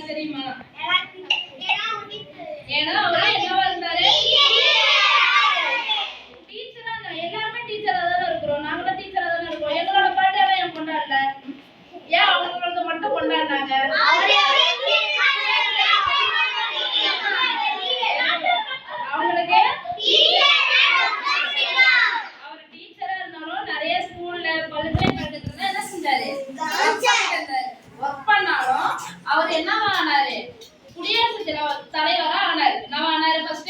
தெரியுமா? ஏன்னா அவர் என்னவா இருந்தாரு? டீச்சரா. எல்லாருமே டீச்சரா தானே இருக்கிறோம். நாங்களும் டீச்சரா தானே இருக்கோம். எங்களோட பர்த்டேவை ஏன் கொண்டாடல? ஏன் அவங்களோட மட்டும் கொண்டாடினாங்க? அவங்களுக்கு அவர் டீச்சரா இருந்தாலும் நிறைய ஸ்கூல்ல பல்கலைக்கழகத்துல என்ன செஞ்சாரு? ஒர்க் பண்ணாலும் அவர் என்னவா ஆனாரு? குடியரசு தலைவரா ஆனாரு. என்னவா ஆனாரு? ஃபர்ஸ்ட்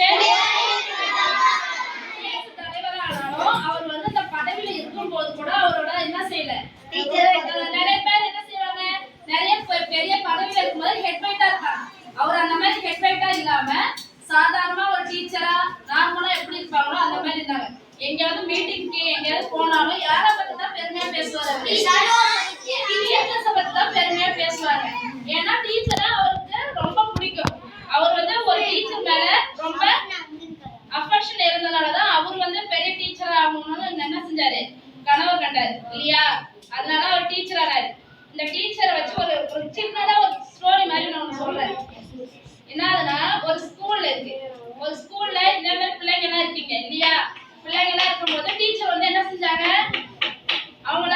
குடியரசு தலைவரா ஆனாலும் அவர் வந்து அந்த பதவியில இருக்கும்போது கூட அவரோட என்ன செய்யல? நிறைய பேர் என்ன செய்வாங்க? நிறைய பெரிய பதவியில இருக்கும்போது ஹெட்வைட்டா இருப்பாங்க. அவர் அந்த மாதிரி ஹெட்வைட்டா இல்லாம சாதாரணமா ஒரு டீச்சரா நார்மலா எப்படி இருப்பாங்களோ அந்த மாதிரி இருந்தாங்க. எங்கயாவது மீட்டிங்க்கு எங்கயாவது போனாலும் யாரை பத்தி தான் பெருமையா பேசுவாரு? டீச்சர்ஸை பத்தி தான் பெருமையா பேசுவாங்க. ஏன்னா டீச்சரா அவருக்கு ரொம்ப பிடிக்கும். அவர் வந்து ஒரு டீச்சர் மேல ரொம்ப அஃபெக்ஷன் இருந்தனாலதான் அவர் வந்து பெரிய டீச்சர் ஆகணும்னு என்ன செஞ்சாரு? கனவு கண்டாரு இல்லையா? அதனால அவர் டீச்சர் ஆனாரு. இந்த டீச்சரை வச்சு ஒரு சின்னதா ஒரு ஸ்டோரி மாதிரி நான் சொல்றேன். என்னதுன்னா, ஒரு ஸ்கூல்ல இருக்கு. ஒரு ஸ்கூல்ல இந்த மாதிரி பிள்ளைங்க எல்லாம் இருக்கீங்க இல்லையா? பிள்ளைங்க எல்லாம் இருக்கும்போது டீச்சர் வந்து என்ன செஞ்சாங்க? அவங்கள